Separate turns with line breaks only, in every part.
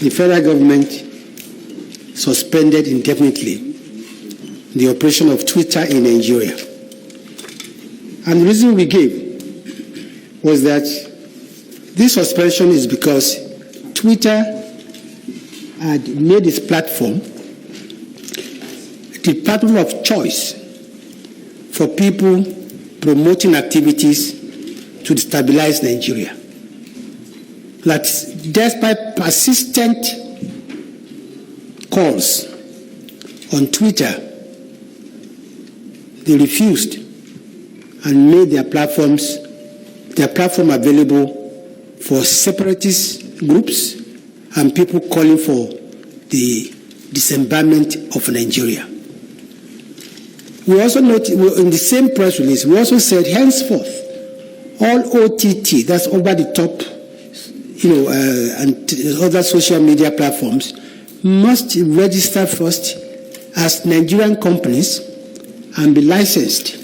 the federal government suspended indefinitely the operation of Twitter in Nigeria. And the reason we gave was that this suspension is because Twitter had made its platform the platform of choice for people promoting activities to destabilize Nigeria. That despite persistent calls on Twitter, they refused and made their platform available for separatist groups and people calling for the dismemberment of Nigeria. We also noted, in the same press release, we also said henceforth, all OTT, that's over the top, and other social media platforms, must register first as Nigerian companies and be licensed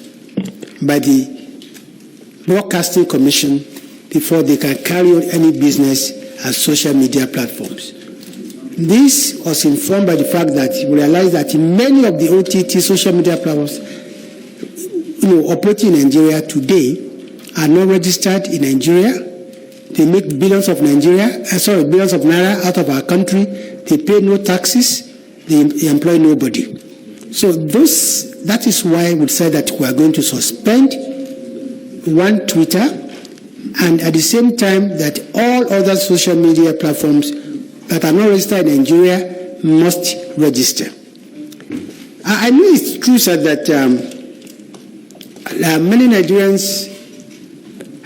by the Broadcasting Commission before they can carry on any business as social media platforms. This was informed by the fact that we realized that many of the OTT social media platforms, operating in Nigeria today are not registered in Nigeria. They make billions of naira out of our country. They pay no taxes. They employ nobody. So that is why we said that we are going to suspend one Twitter, and at the same time that all other social media platforms that are not registered in Nigeria must register. I know it's true, sir, that many Nigerians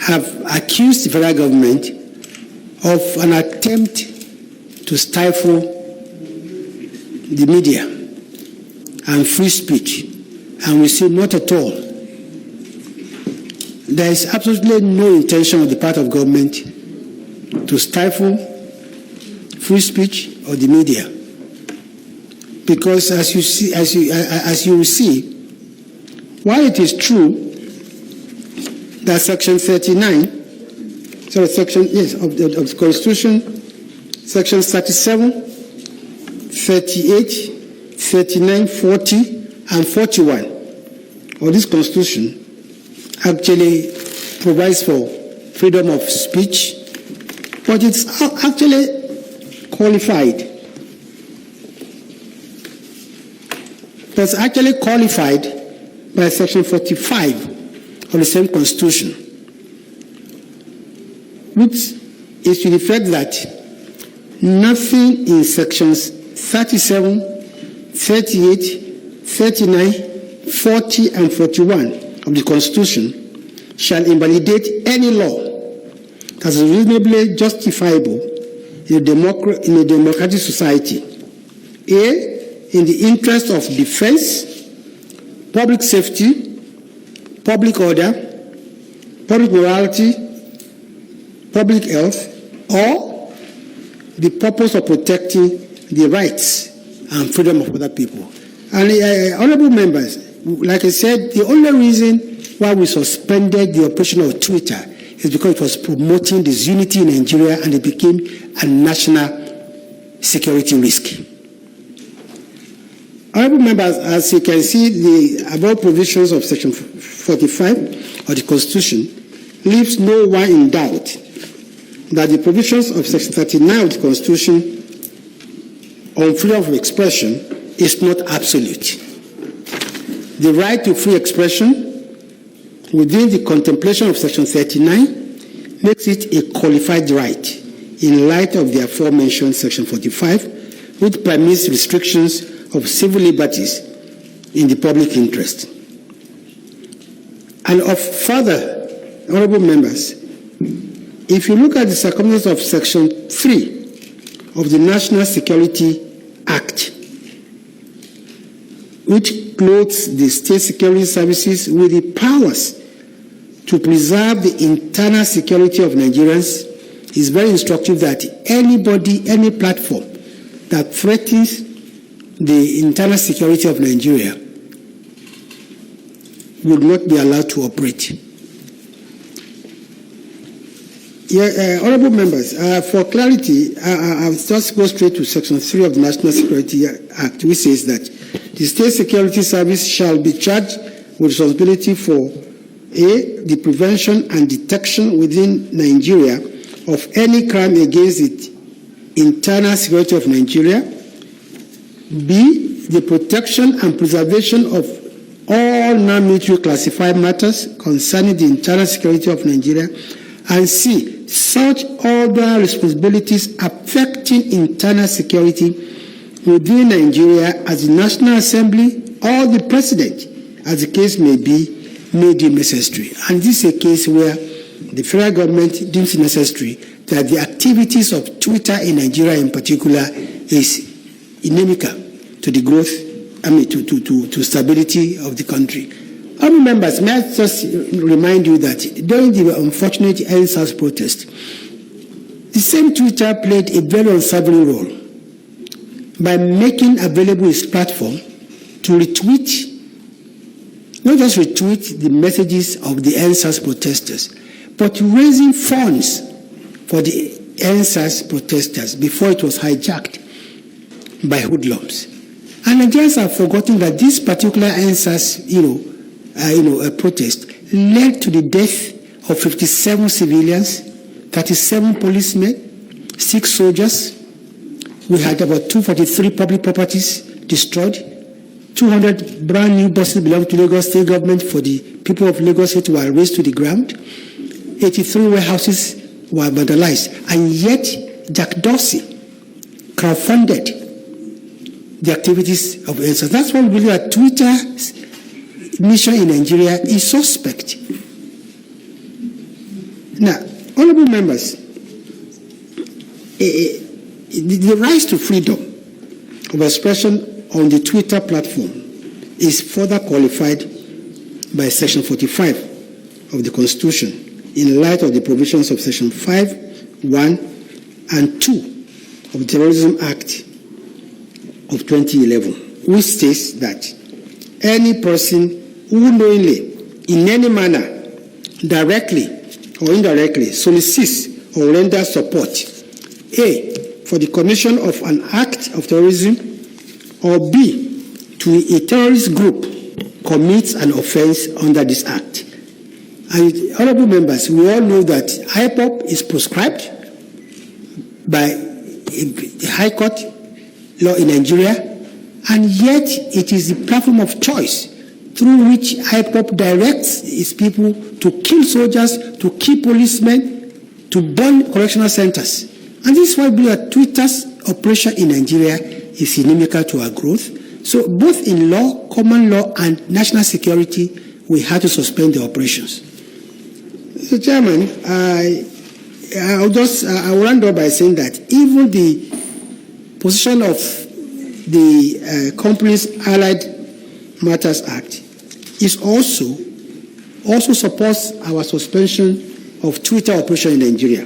have accused the federal government of an attempt to stifle the media and free speech, and we say not at all. There is absolutely no intention on the part of government to stifle free speech or the media, because as you will see, while it is true that Section 39, of the Constitution, Sections 37, 38, 39, 40, and 41 of this Constitution actually provides for freedom of speech, but it's actually qualified. That's actually qualified by Section 45 of the same Constitution, which is to the effect that nothing in Sections 37, 38, 39, 40, and 41 of the Constitution shall invalidate any law that is reasonably justifiable in a democratic society, in the interest of defense, public safety, public order, public morality, public health, or the purpose of protecting the rights and freedom of other people. And honorable members, like I said, the only reason why we suspended the operation of Twitter is because it was promoting disunity in Nigeria and it became a national security risk. Honorable members, as you can see, the above provisions of Section 45 of the Constitution leaves no one in doubt that the provisions of Section 39 of the Constitution on freedom of expression is not absolute. The right to free expression within the contemplation of Section 39 makes it a qualified right in light of the aforementioned Section 45, which permits restrictions of civil liberties in the public interest. And of further, honorable members, if you look at the circumstances of Section 3 of the National Security Act, which clothes the state security services with the powers to preserve the internal security of Nigerians, is very instructive that anybody, any platform that threatens the internal security of Nigeria would not be allowed to operate. Honorable members, for clarity, I'll just go straight to Section 3 of the National Security Act, which says that the State Security Service shall be charged with responsibility for A, the prevention and detection within Nigeria of any crime against the internal security of Nigeria, B, the protection and preservation of all non-military classified matters concerning the internal security of Nigeria, and C, such other responsibilities affecting internal security within Nigeria as the National Assembly or the President, as the case may be, may deem necessary. And this is a case where the federal government deems necessary that the activities of Twitter in Nigeria in particular is inimical to the growth, to stability of the country. Other members, may I just remind you that during the unfortunate EndSARS protest, the same Twitter played a very unsavory role by making available its platform to retweet, not just retweet the messages of the EndSARS protesters, but raising funds for the EndSARS protesters before it was hijacked by hoodlums. And Nigerians have forgotten that this particular EndSARS, protest led to the death of 57 civilians, 37 policemen, 6 soldiers. We had about 243 public properties destroyed, 200 brand new buses belonging to Lagos State government for the people of Lagos State were razed to the ground, 83 warehouses were vandalized, and yet Jack Dorsey crowdfunded the activities of EndSARS. That's why we believe that Twitter's mission in Nigeria is suspect. Now, honorable members, the right to freedom of expression on the Twitter platform is further qualified by Section 45 of the Constitution in light of the provisions of Section 5, 1, and 2 of the Terrorism Act of 2011, which states that any person who knowingly, in any manner, directly or indirectly, solicits or renders support, A, for the commission of an act of terrorism, or B, to a terrorist group, commits an offense under this act. And honorable members, we all know that IPOB is proscribed by the High Court law in Nigeria, and yet it is the platform of choice through which IPOB directs its people to kill soldiers, to kill policemen, to burn correctional centers. And this is why we believe that Twitter's operation in Nigeria is inimical to our growth. So both in law, common law, and national security, we had to suspend the operations. So, Chairman, I will round up by saying that even the position of the Companies Allied Matters Act is also supports our suspension of Twitter operation in Nigeria,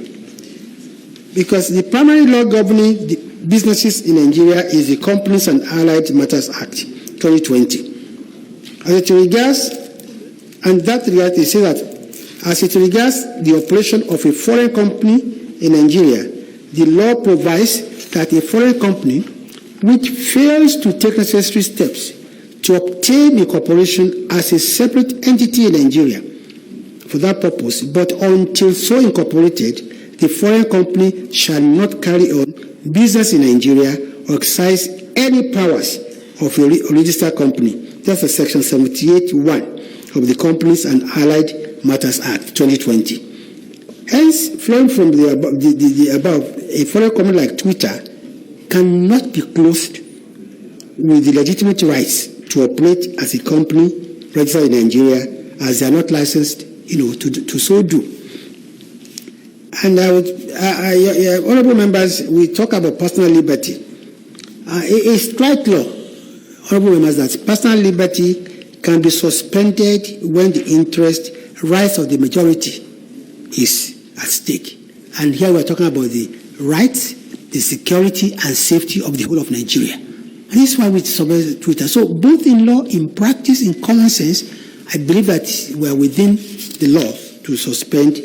because the primary law governing the businesses in Nigeria is the Companies and Allied Matters Act 2020. As it regards, and that regard, they say that as it regards the operation of a foreign company in Nigeria, the law provides that a foreign company which fails to take necessary steps to obtain incorporation as a separate entity in Nigeria for that purpose, but until so incorporated, the foreign company shall not carry on business in Nigeria or exercise any powers of a registered company. That's the Section 78(1) of the Companies and Allied Matters Act 2020. Hence, flowing from the above, a foreign company like Twitter cannot be clothed with the legitimate rights to operate as a company registered in Nigeria, as they are not licensed, to so do. And honorable members, we talk about personal liberty. It's quite law, honorable members, that personal liberty can be suspended when the interest, rights of the majority is at stake. And here we're talking about the rights, the security, and safety of the whole of Nigeria. And this is why we suspend Twitter. So both in law, in practice, in common sense, I believe that we are within the law to suspend,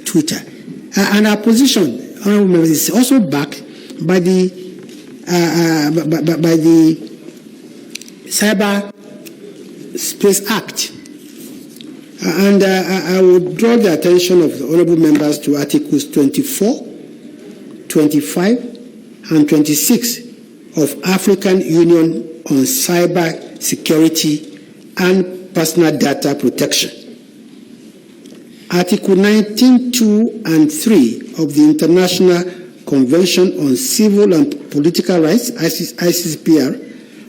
Twitter. And our position, honorable members, is also backed by the Cyber Space Act. And I would draw the attention of the honorable members to Articles 24, 25, and 26 of African Union on Cyber Security and Personal Data Protection. Article 19, 2, and 3 of the International Convention on Civil and Political Rights, ICCPR,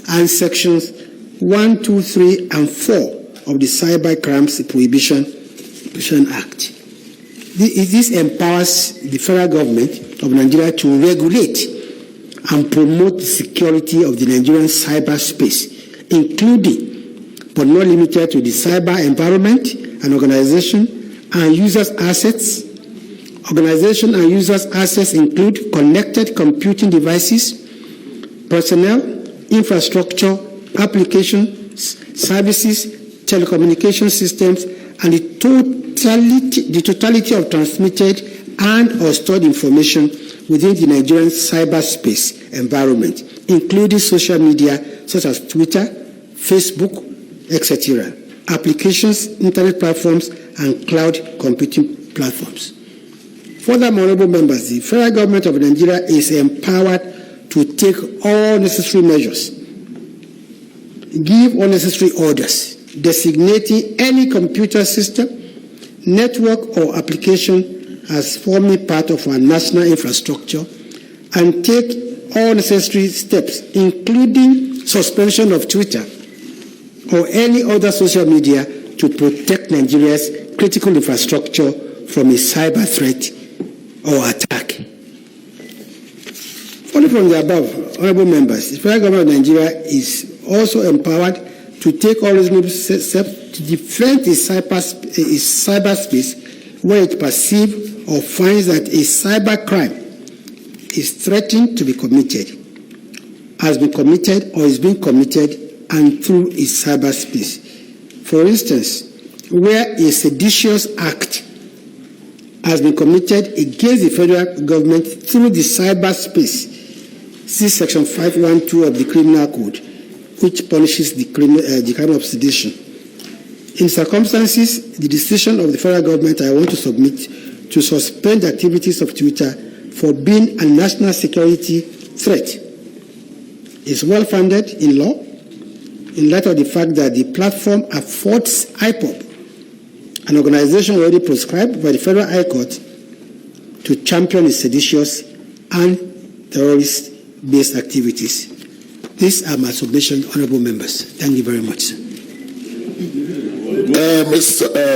and Sections 1, 2, 3, and 4 of the Cyber Crimes Prohibition Act. This empowers the federal government of Nigeria to regulate and promote the security of the Nigerian cyberspace, including but not limited to the cyber environment and organization and users' assets. Organization and users' assets include connected computing devices, personnel, infrastructure, applications, services, telecommunication systems, and the totality of transmitted and or stored information within the Nigerian cyberspace environment, including social media such as Twitter, Facebook, etc., applications, internet platforms, and cloud computing platforms. Furthermore, honorable members, the federal government of Nigeria is empowered to take all necessary measures, give all necessary orders, designating any computer system, network, or application as forming part of our national infrastructure, and take all necessary steps, including suspension of Twitter or any other social media, to protect Nigeria's critical infrastructure from a cyber threat or attack. Following from the above, honorable members, the federal government of Nigeria is also empowered to take all reasonable steps to defend its cyberspace where it perceives or finds that a cyber crime is threatened to be committed, has been committed, or is being committed, and through its cyberspace. For instance, where a seditious act has been committed against the federal government through the cyberspace, see Section 512 of the Criminal Code, which punishes the crime of sedition. In circumstances, the decision of the federal government I want to submit to suspend the activities of Twitter for being a national security threat is well-founded in law, in light of the fact that the platform affords IPOB, an organization already proscribed by the Federal High Court, to champion its seditious and terrorist-based activities. These are my submission, honorable members. Thank you very much.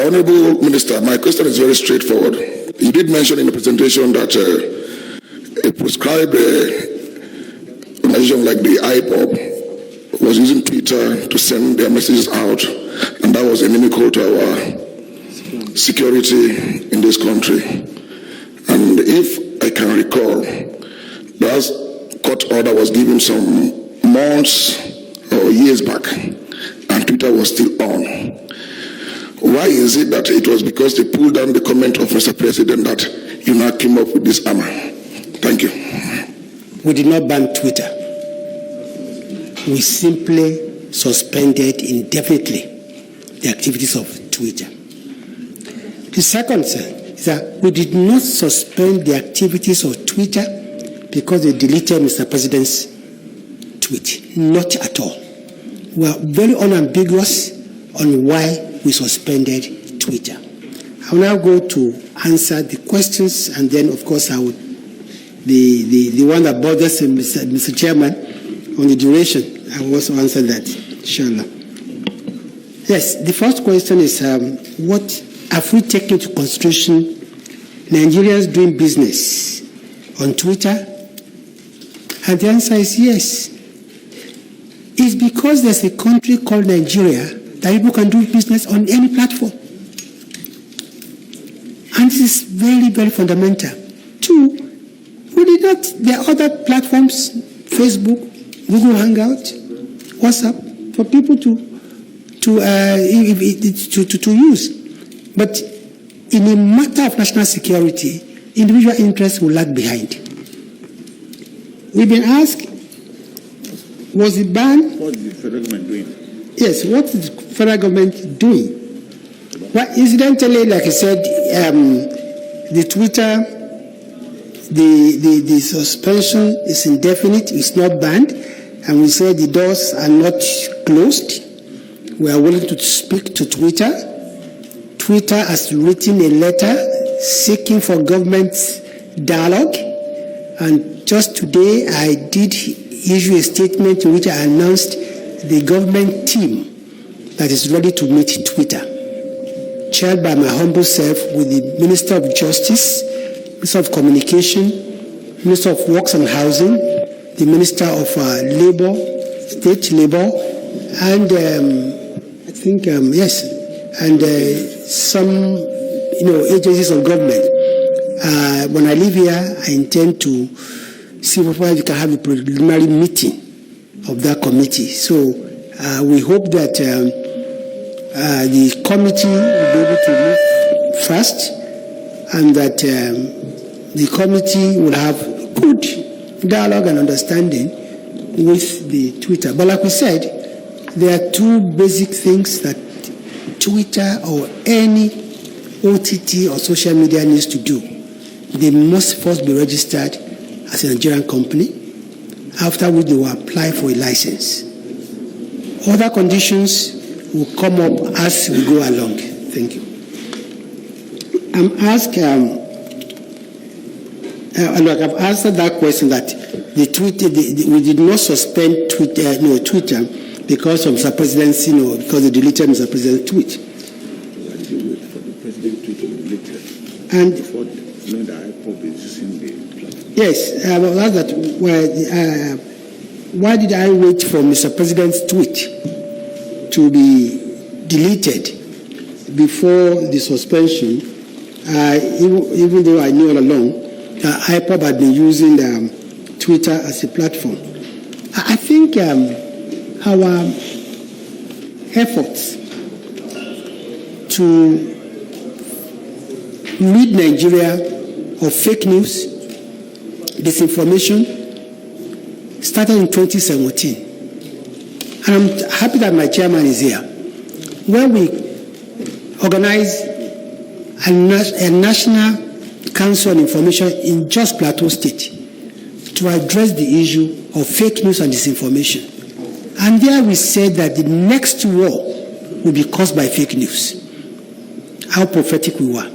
Honorable Minister, my question is very straightforward. You did mention in the presentation that a proscribed organization like the IPOB was using Twitter to send their messages out, and that was inimical to our security in this country. And if I can recall, that court order was given some months or years back, and Twitter was still on. Why is it that it was because they pulled down the comment of Mr. President that you now came up with this hammer? Thank you.
We did not ban Twitter. We simply suspended indefinitely the activities of Twitter. The second thing is that we did not suspend the activities of Twitter because they deleted Mr. President's tweet. Not at all. We are very unambiguous on why we suspended Twitter. I will now go to answer the questions, and then, of course, I would the one that bothers Mr. Chairman on the duration. I will also answer that, inshallah. Yes, the first question is, what have we taken into consideration Nigerians doing business on Twitter? And the answer is yes. It's because there's a country called Nigeria that people can do business on any platform. And this is very, very fundamental. Two, we did not, there are other platforms, Facebook, Google Hangout, WhatsApp, for people to use. But in a matter of national security, individual interests will lag behind. We've been asked, was the ban?
What is the federal government doing?
Yes, what is the federal government doing? Well, incidentally, like I said, the Twitter, the suspension is indefinite, it's not banned, and we said the doors are not closed. We are willing to speak to Twitter. Twitter has written a letter seeking for government dialogue, and just today I did issue a statement in which I announced the government team that is ready to meet Twitter, chaired by my humble self with the Minister of Justice, Minister of Communication, Minister of Works and Housing, the Minister of Labor, State Labor, and I think, yes, and some, agencies of government. When I leave here, I intend to see whether we can have a preliminary meeting of that committee. So we hope that the committee will be able to move fast, and that the committee will have good dialogue and understanding with the Twitter. But like we said, there are two basic things that Twitter or any OTT or social media needs to do. They must first be registered as a Nigerian company, after which they will apply for a license. Other conditions will come up as we go along. Thank you. I'm asked, look, I've answered that question that the Twitter, we did not suspend Twitter because of Mr. President's, because they deleted Mr. President's tweet. And
before knowing that IPOB is using the platform.
Yes, why did I wait for Mr. President's tweet to be deleted before the suspension, even though I knew all along that IPOB had been using Twitter as a platform? I think our efforts to rid Nigeria of fake news, disinformation, started in 2017. And I'm happy that my chairman is here. When we organized a national council on information in Jos Plateau State to address the issue of fake news and disinformation. And there we said that the next war will be caused by fake news. How prophetic we were.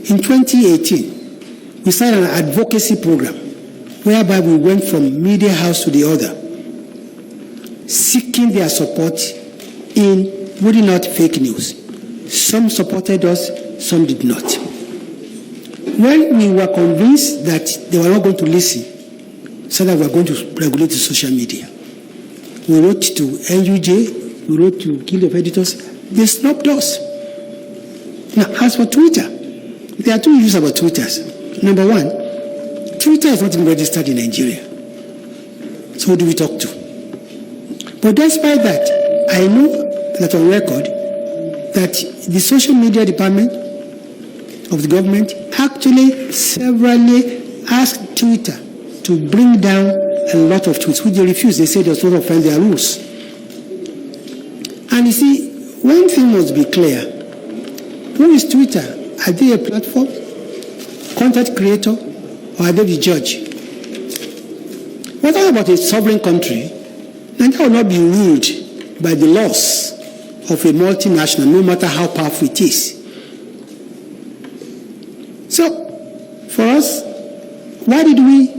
In 2018, we started an advocacy program whereby we went from media house to the other, seeking their support in rooting out fake news. Some supported us, some did not. When we were convinced that they were not going to listen, so that we were going to regulate the social media, we wrote to NUJ, we wrote to Guild of Editors, they stopped us. Now, as for Twitter, there are two issues about Twitter. Number one, Twitter is not even registered in Nigeria. So who do we talk to? But despite that, I know that on record that the social media department of the government actually severally asked Twitter to bring down a lot of tweets, which they refused. They said they sort of offend their rules. And you see, one thing must be clear. Who is Twitter? Are they a platform, content creator, or are they the judge? We're talking about a sovereign country, and that will not be ruled by the laws of a multinational, no matter how powerful it is. So, for us, why did we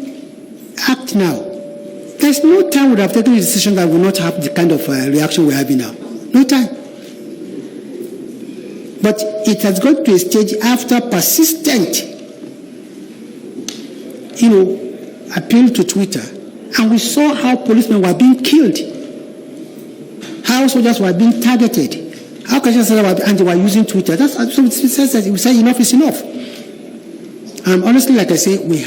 act now? There's no time we would have taken a decision that will not have the kind of reaction we're having now. No time. But it has got to a stage after persistent, appeal to Twitter, and we saw how policemen were being killed, how soldiers were being targeted, how Christians and they were using Twitter. That's so it says that we say enough is enough. Honestly, like I say, we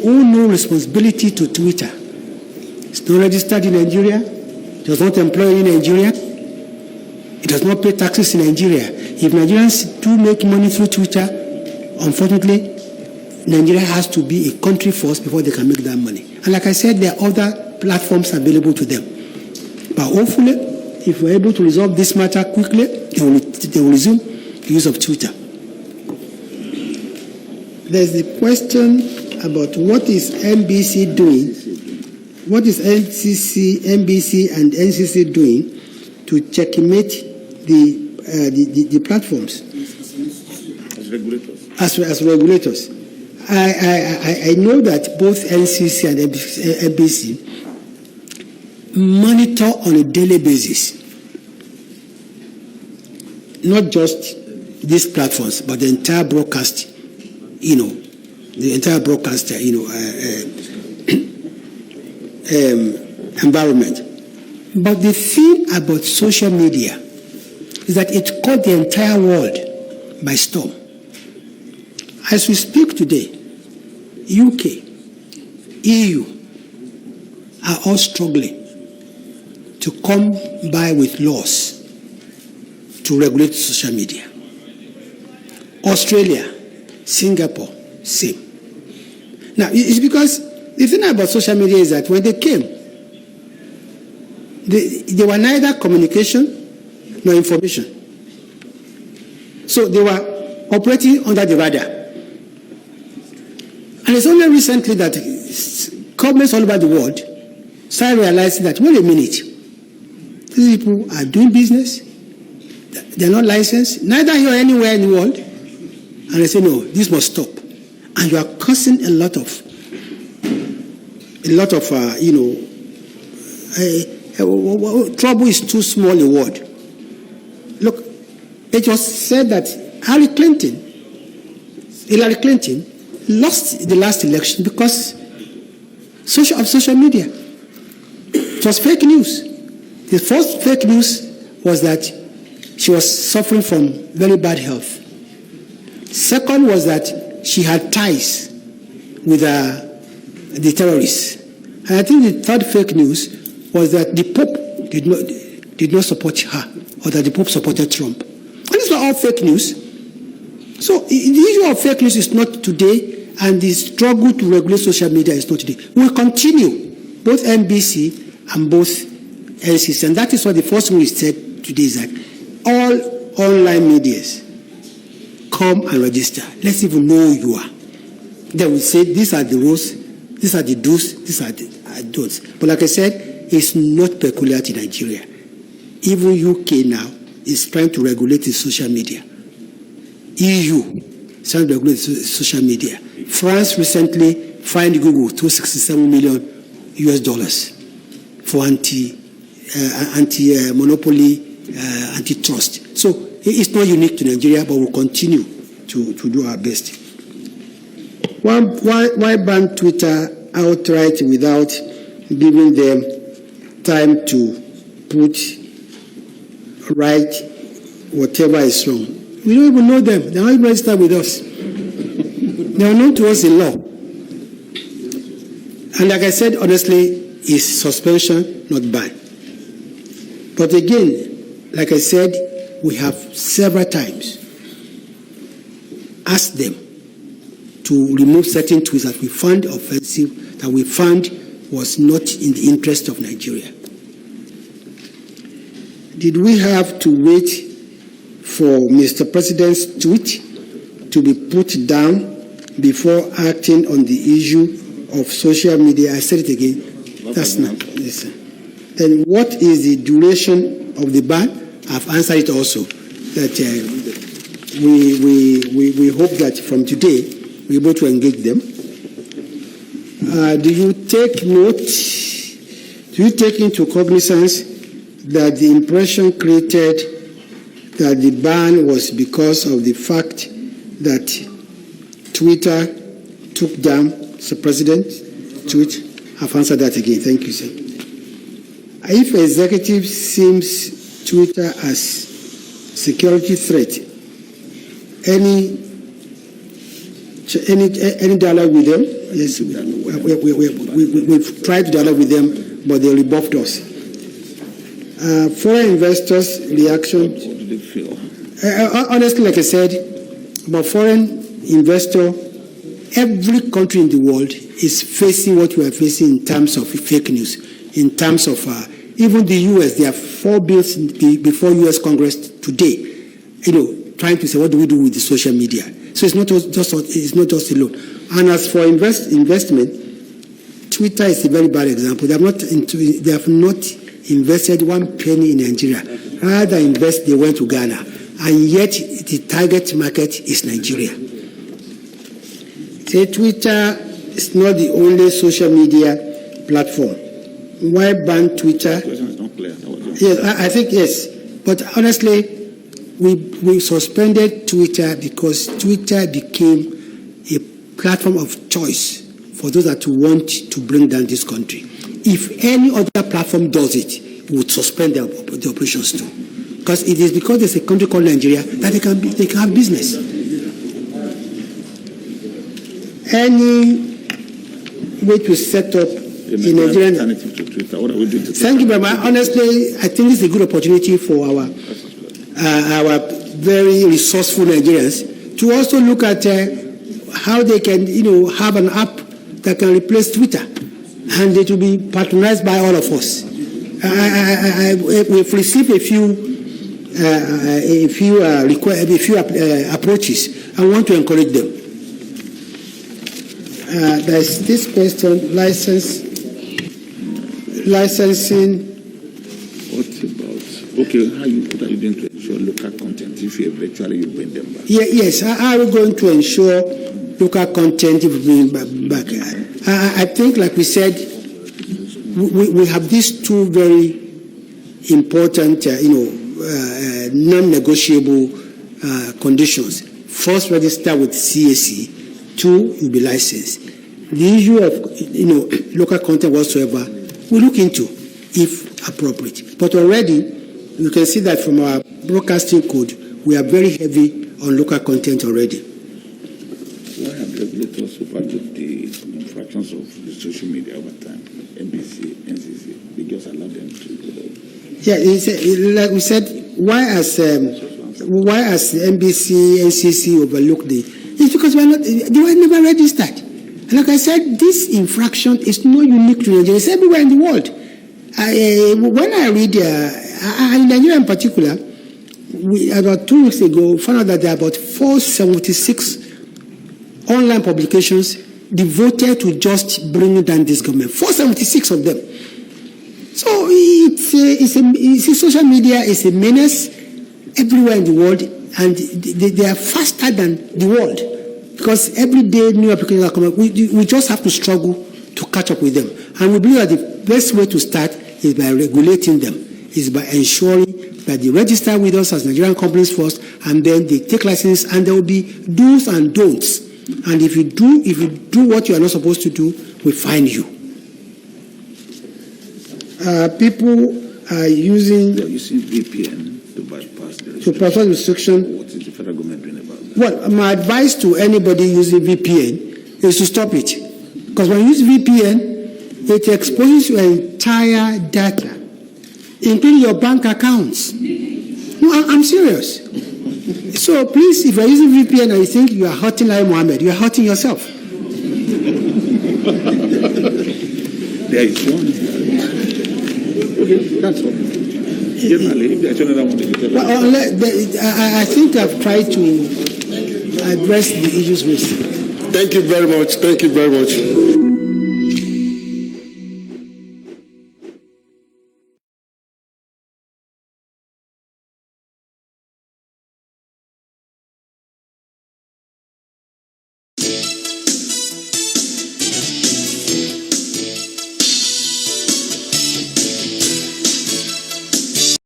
owe no responsibility to Twitter. It's not registered in Nigeria, does not employ any Nigerian. It does not pay taxes in Nigeria. If Nigerians do make money through Twitter, unfortunately, Nigeria has to be a country first before they can make that money. And like I said, there are other platforms available to them. But hopefully, if we're able to resolve this matter quickly, they will resume the use of Twitter. There's the question about what is NBC doing, what is NBC and NCC doing to checkmate the platforms
As regulators.
as regulators. I know that both NCC and NBC monitor on a daily basis, not just these platforms, but the entire broadcast, environment. But the thing about social media is that it caught the entire world by storm. As we speak today, UK, EU are all struggling to come by with laws to regulate social media. Australia, Singapore, same. Now, it's because the thing about social media is that when they came, they were neither communication nor information. So they were operating under the radar. And it's only recently that governments all over the world started realizing that, wait a minute, these people are doing business, they're not licensed, neither here or anywhere in the world, and they say, no, this must stop. And you are causing a lot of trouble is too small a word. Look, it was said that Hillary Clinton lost the last election because of social media. It was fake news. The first fake news was that she was suffering from very bad health. Second was that she had ties with the terrorists. And I think the third fake news was that the Pope did not support her, or that the Pope supported Trump. And these were all fake news. So the issue of fake news is not today, and the struggle to regulate social media is not today. We'll continue, both NBC and both NCC. And that is what the first thing we said today is that all online medias come and register. Let's even know who you are. They will say, these are the rules, these are the do's, these are the don'ts. But like I said, it's not peculiar to Nigeria. Even UK now is trying to regulate its social media. EU is trying to regulate social media. France recently fined Google $267 million for anti-monopoly, antitrust. So it's not unique to Nigeria, but we'll continue to do our best. Why ban Twitter outright without giving them time to put right whatever is wrong? We don't even know them. They're not even registered with us. They are known to us in law. And like I said, honestly, it's suspension, not ban. But again, like I said, we have several times asked them to remove certain tweets that we found offensive, that we found was not in the interest of Nigeria. Did we have to wait for Mr. President's tweet to be put down before acting on the issue of social media? I said it again. That's not. Listen. Then what is the duration of the ban? I've answered it also. That we hope that from today we're able to engage them. Do you take note? Do you take into cognizance that the impression created that the ban was because of the fact that Twitter took down the president's tweet? I've answered that again. Thank you, sir. If executive seems Twitter as security threat, any dialogue with them? Yes, we've tried to dialogue with them, but they rebuffed us. Foreign investors' reaction.
What do they feel?
Honestly, like I said, about foreign investor, every country in the world is facing what we are facing in terms of fake news, in terms of even the U.S. There are 4 bills before U.S. Congress today, trying to say what do we do with the social media. So it's not just alone. And as for investment, Twitter is a very bad example. They have not invested 1 penny in Nigeria. Rather invest, they went to Ghana, and yet the target market is Nigeria. Say Twitter is not the only social media platform. Why ban Twitter?
The question is not clear.
Yes, I think yes. But honestly, we suspended Twitter because Twitter became a platform of choice for those that want to bring down this country. If any other platform does it, we would suspend the operations too. Because it is because there's a country called Nigeria that they can have business. Any way to set up in Nigeria.
Alternative to Twitter. What are we doing to
Thank you very much. Honestly, I think this is a good opportunity for our very resourceful Nigerians to also look at how they can, have an app that can replace Twitter, and it will be patronized by all of us. We've received a few approaches. I want to encourage them. There's this question: licensing.
What about what are you doing to ensure local content if you eventually bring them back?
Yes, how are we going to ensure local content if we bring back? I think, like we said, we have these 2 very important, non-negotiable conditions. First, register with CAC. 2, you'll be licensed. The issue of local content whatsoever, we look into if appropriate. But already, you can see that from our broadcasting code, we are very heavy on local content already.
Why have regulators overlooked the infractions of the social media over time? NBC, NCC, they just allow them to go.
Yeah, like we said, why has NBC, NCC overlooked it's because they were never registered. And like I said, this infraction is not unique to Nigeria. It's everywhere in the world. When I read, in Nigeria in particular, about 2 weeks ago, found out that there are about 476 online publications devoted to just bringing down this government. 476 of them. So social media is a menace everywhere in the world, and they are faster than the world, because every day new applications are coming. We just have to struggle to catch up with them, and we believe that the best way to start is by regulating them, is by ensuring that they register with us as Nigerian companies first, and then they take license, and there will be do's and don'ts. And if you do what you are not supposed to do, we fine you. People are using
VPN to bypass the
restriction.
What is the federal government doing about that?
Well, my advice to anybody using VPN is to stop it. Because when you use VPN, it exposes your entire data, including your bank accounts. No, I'm serious. So please, if you're using VPN and you think you are hurting Lai Mohammed, you are hurting yourself.
There is one. Okay, that's all. Generally, if there's another one,
well, I think I've tried to address the issues raised.
Thank you very much. Thank you very much.